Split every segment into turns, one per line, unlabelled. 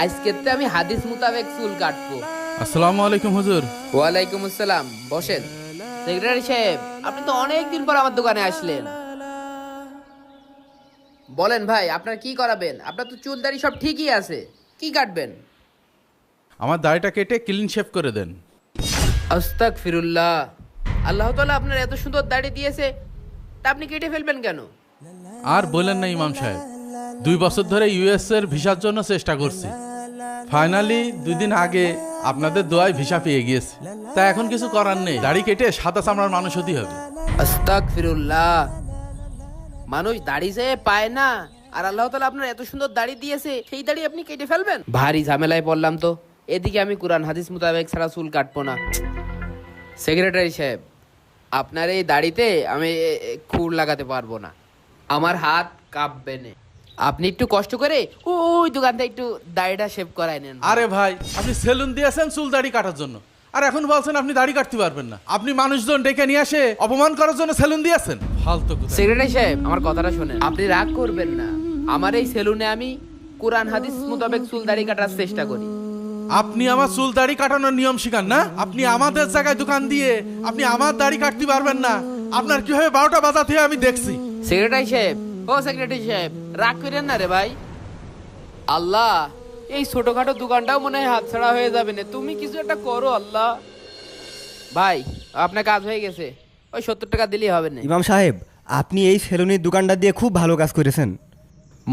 আজকেতে আমি হাদিস মোতাবেক চুল কাটবো।
আসসালামু আলাইকুম হুজুর।
ওয়ালাইকুম আসসালাম, বসেন। সেক্রেটারি সাহেব, আপনি তো অনেকদিন পর আমার দোকানে আসলেন। বলেন ভাই, আপনার কি করাবেন? আপনার তো চুল দাড়ি সব ঠিকই আছে, কি কাটবেন?
আমার দাড়িটা কেটে ক্লিন শেভ করে দেন।
আস্তাগফিরুল্লাহ। আল্লাহ তাআলা আপনার এত সুন্দর দাড়ি দিয়েছে, তা আপনি কেটে ফেলবেন কেন?
আর বলেন না ইমাম সাহেব, 2 বছর ধরে ইউএস এর ভিসার জন্য চেষ্টা করছি। ফাইনালি 2 দিন আগে আপনাদের দোয়ায় ভিসা পেয়ে গিয়েছি। তা এখন কিছু করার নেই, দাড়ি কেটে সাদা চামড়ার মানুষ হতে হবে।
আস্তাগফিরুল্লাহ। মানুষ দাড়ি চেয়ে পায় না, আর আল্লাহ তাআলা আপনার এত সুন্দর দাড়ি দিয়েছে, সেই দাড়ি আপনি কেটে ফেলবেন? ভারী ঝামেলায় পড়লাম তো। এদিকে আমি কোরআন হাদিস মোতাবেক ছাড়া চুল কাটবো না। সেক্রেটারি সাহেব, আপনার এই দাড়িতে আমি খুর লাগাতে পারবো না, আমার হাত কাঁপবে না। আপনি একটু কষ্ট করে ওই দোকান থেকে একটু দাড়িটা শেভ করাই নেন।
আরে ভাই, আপনি সেলুন দিয়েছেন চুল দাড়ি কাটার জন্য, আর এখন বলছেন আপনি দাড়ি কাটতে পারবেন না। আপনি মানুষজন ডেকে নিয়ে আসে অপমান করার জন্য সেলুন দিয়েছেন, ফালতু কথা।
সেক্রেটারি সাহেব, আমার কথাটা শোনেন। আপনি রাগ করবেন না, আমার এই সেলুনে আমি কোরআন হাদিস মোতাবেক চুল দাড়ি কাটার চেষ্টা করি।
আপনি আমার চুল দাড়ি কাটানোর নিয়ম শিখান না? আপনি আমাদের জায়গায় দোকান দিয়ে আপনি আমার দাড়ি কাটতে পারবেন না? আপনার কিভাবে 12টা বাজাতে হয় আমি দেখছি।
সেক্রেটারি সাহেব, ও সেক্রেটারি সাহেব, রাগ করেন না রে ভাই। আল্লাহ, এই ছোটখাটো দোকানটাও মনে হয় হাতছাড়া হয়ে যাবে না, তুমি কিছু একটা করো আল্লাহ। ভাই, আপনার কাজ হয়ে গেছে, ওই 70 টাকা দিলেই হবে না।
ইমাম সাহেব, আপনি এই সেলুনের দোকানটা দিয়ে খুব ভালো কাজ করেছেন।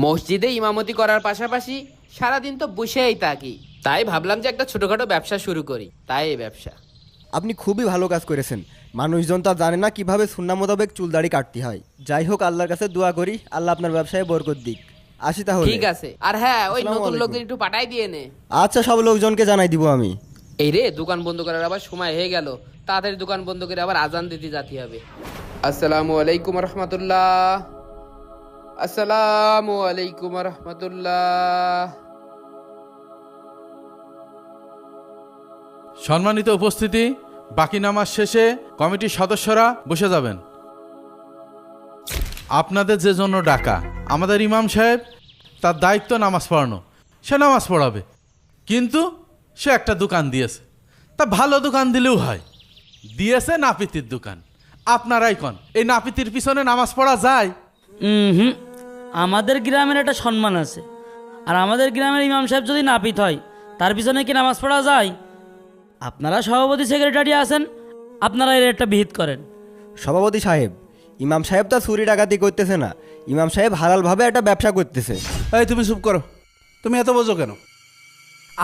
মসজিদে ইমামতি করার পাশাপাশি সারাদিন তো বসেই থাকি, তাই ভাবলাম যে একটা ছোটখাটো ব্যবসা শুরু করি, তাই এই ব্যবসা।
আপনি খুবই ভালো কাজ করেছেন। মানুষজন তো আর জানে না কিভাবে সুন্নাহ মোতাবেক চুল দাড়ি কাটতে হয়। যাই হোক, আল্লাহর কাছে দোয়া করি আল্লাহ আপনার ব্যবসায় বরকত দিক। আসি তাহলে।
ঠিক আছে, আর হ্যাঁ, ওই
আসসালামু
নতুন
আলাইকুম।
লোকদের একটু পাঠাই দিয়ে নে।
আচ্ছা, সব লোকজনকে জানাই দিব আমি।
এই রে, দোকান বন্ধ করার আবার সময় হয়ে গেল, তাড়াতাড়ি দোকান বন্ধ করে আবার আজান দিতে যেতে হবে। আসসালামু আলাইকুম রহমতুল্লাহ। আসসালামু আলাইকুম রহমতুল্লাহ।
সম্মানিত উপস্থিতি, বাকি নামাজ শেষে কমিটির সদস্যরা বসে যাবেন। আপনাদের যে জন্য ডাকা, আমাদের ইমাম সাহেব, তার দায়িত্ব নামাজ পড়ানো। সে নামাজ পড়াবে, কিন্তু সে একটা দোকান দিয়েছে। তা ভালো দোকান দিলেও হয়, দিয়েছে নাপিতির দোকান। আপনারাই কন, এই নাপিতির পিছনে নামাজ পড়া যায়?
হুম, আমাদের গ্রামের একটা সম্মান আছে, আর আমাদের গ্রামের ইমাম সাহেব যদি নাপিত হয়, তার পিছনে কি নামাজ পড়া যায়? আপনারা সভাপতি সেক্রেটারি আছেন, আপনারা এর একটা বিহিত করেন।
সভাপতি সাহেব, ইমাম সাহেব তো চুরি ডাকাতি করতেছে না, ইমাম সাহেব হালালভাবে একটা ব্যবসা করতেছে।
এই তুমি চুপ করো, তুমি এত বোঝো কেন?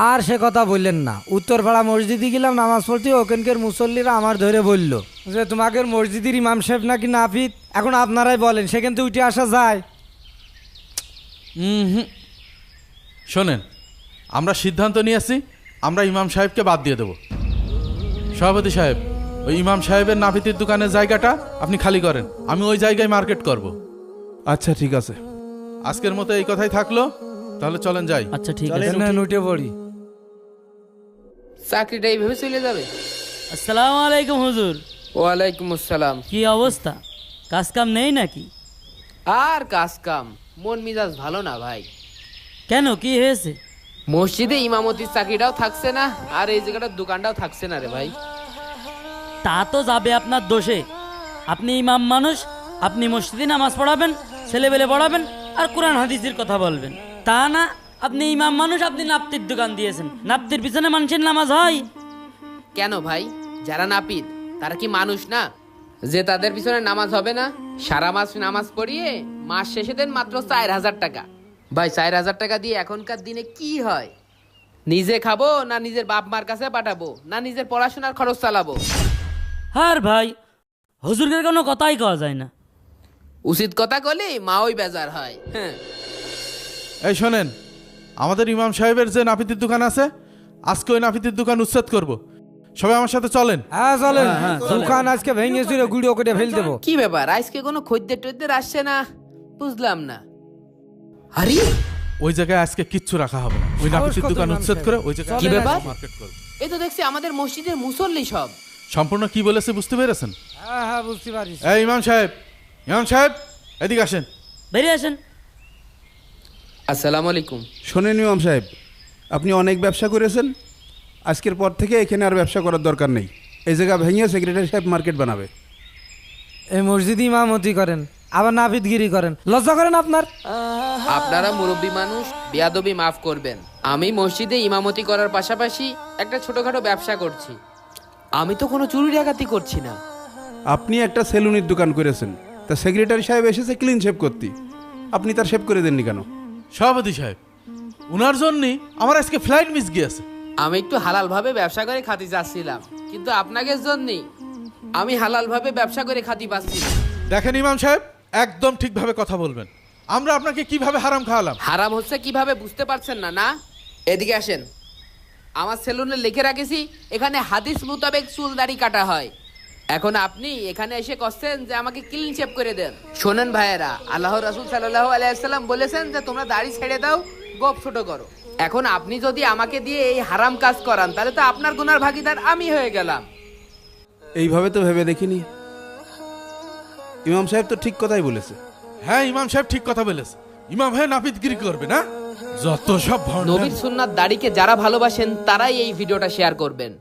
আর সে কথা বললেন না। উত্তরপাড়া মসজিদে গেলাম নামাজ পড়তে, ওখানকার মুসল্লিরা আমার ধরে বলল যে তোমাদের মসজিদের ইমাম সাহেব নাকি নাপিত। এখন আপনারাই বলেন, সেখান থেকে উঠে আসা যায়?
শোনেন, আমরা সিদ্ধান্ত নিয়েছি, আমরা ইমাম সাহেবকে বাদ দিয়ে দেব। সভাপতি সাহেব, ওই ইমাম সাহেবের নাপিতির দোকানের জায়গাটা আপনি খালি করেন, আমি ওই জায়গায় মার্কেট করব।
আচ্ছা ঠিক আছে।
আজকের মতো এই কথাই থাকলো, তাহলে চলেন যাই।
আচ্ছা ঠিক
চলেন।
আছে।
না, উঠে পড়ি।
চাকরিটা এইভাবে চলে যাবে?
আসসালামু আলাইকুম হুজুর।
ওয়ালাইকুম আসসালাম।
কি অবস্থা, কাজ কাম নেই নাকি?
আর কাজ কাম, মন মিজাজ ভালো না ভাই।
কেন, কি হয়েছে?
মসজিদে ইমামতির চাকরিটাও থাকছে না, আর এই জায়গাটার দোকানটাও থাকছে না রে ভাই।
তা তো যাবে আপনার দোষে। আপনি ইমাম মানুষ, আপনি মসজিদে নামাজ পড়াবেন, ছেলেবেলে পড়াবেন, আর কোরআন হাদিসের কথা বলবেন। তা না, আপনি ইমাম মানুষ, আপনি নাপ্তির দোকান দিয়েছেন। নাপ্তির পিছনে মানুষের নামাজ হয়?
কেন ভাই, যারা নাপিত তারা কি মানুষ না যে তাদের পিছনে নামাজ হবে না? সারা মাস নামাজ পড়িয়ে মাস শেষে দেন মাত্র 4000 টাকা। ভাই, 4000 টাকা দিয়ে এখনকার দিনে কি হয়? নিজে খাবো না নিজের বাপ মার কাছে পাঠাবো, না নিজের পড়াশোনার খরচ চালাবো?
আর ভাই, হুজুরের কোনো কথাই কওয়া যায় না।
উচিত কথা কলে মা ওই বেজার হয়। হ্যাঁ,
এই শোনেন, আমাদের ইমাম সাহেবের যে নাপিতির দোকান আছে, আজকে ওই নাপিতির দোকান উচ্ছেদ করব। সবাই আমার সাথে চলেন।
হ্যাঁ চলেন, দোকান আজকে ভেঙে চুরে গুঁড়ো করে ফেল দেবো।
কি ব্যাপার, আজকে কোনো খদ্দের টদ্দের আসছে না? বুঝলাম না। আরে,
ওই জায়গায় আজকে কিচ্ছু রাখা হবে না, ওই নাপিতির
কত
দোকান
ইমাম
উচ্ছেদ
সাহেব?
করে ওই জায়গায়
কি ব্যাপার?
মার্কেট করব।
এই তো দেখছি আমাদের মসজিদের মুসল্লি সব।
সম্পূর্ণ কি বলেছে বুঝতে পেরেছেন?
হ্যাঁ হ্যাঁ, বুঝতে পারিস।
এই ইমাম সাহেব, ইমাম সাহেব এদিকে আসেন।
বেরিয়ে আসেন।
আসসালামু আলাইকুম।
শোনেন ইমাম সাহেব, আপনি অনেক ব্যবসা করেছেন, আজকের পর থেকে এখানে আর ব্যবসা করার দরকার নেই। এই জায়গা ভেঙে সেক্রেটারি সাহেব মার্কেট বানাবে।
এই মসজিদে ইমামতি করেন, আবার নাপিতগিরি করেন, লজ্জা করেন আপনার?
আপনারা মুরব্বী মানুষ, বেয়াদবি মাফ করবেন। আমি মসজিদে ইমামতি করার পাশাপাশি একটা ছোটখাটো ব্যবসা করছি। আমি তো কোনো চুরি ডাকাতি করছি না।
আপনি একটা সেলুনের দোকান করেছেন, তা সেক্রেটারি সাহেব এসেছে ক্লিন শেভ করতে, আপনি তার শেভ করে দেননি কেন?
সভাপতি সাহেব, উনার জন্যই আমার আজকে ফ্লাইট মিস গিয়েছে।
আমি একটু হালাল ভাবে ব্যবসা করে খাতি যাচ্ছিলাম, কিন্তু আপনাদের জন্যই আমি হালাল ভাবে ব্যবসা করে খাতি পাচ্ছি না।
দেখেন ইমাম সাহেব, একদম ঠিকভাবে কথা বলবেন। আমরা আপনাকে কিভাবে হারাম খাওয়ালাম?
হারাম হচ্ছে কিভাবে বুঝতে পারছেন না? না, এদিকে আসেন। আমার সেলুনে লিখে রাখেছি এখানে হাদিস মোতাবেক চুল দাড়ি কাটা হয়। এখন আপনি এখানে এসে কচ্ছেন যে আমাকে ক্লিন শেভ করে দেন। শোনেন ভাইয়েরা, আল্লাহ রাসূল সাল্লাল্লাহু আলাইহি ওয়াসাল্লাম বলেছেন যে তোমরা দাড়ি ছেড়ে দাও, গোপ ছোট করো। এখন আপনি যদি আমাকে দিয়ে এই হারাম কাজ করান, তাহলে তো আপনার গুনার ভাগীদার আমি হয়ে গেলাম।
এইভাবে তো ভেবে দেখিনি। ইমাম সাহেব তো ঠিক কথাই বলেছে।
হ্যাঁ, ইমাম সাহেব ঠিক কথা বলেছে। ইমাম হয়ে নাপিতগিরি করবে না? যত সব ভণ্ড।
নবীর সুন্নাত দাড়িকে যারা ভালোবাসেন তারাই এই ভিডিওটা শেয়ার করবেন।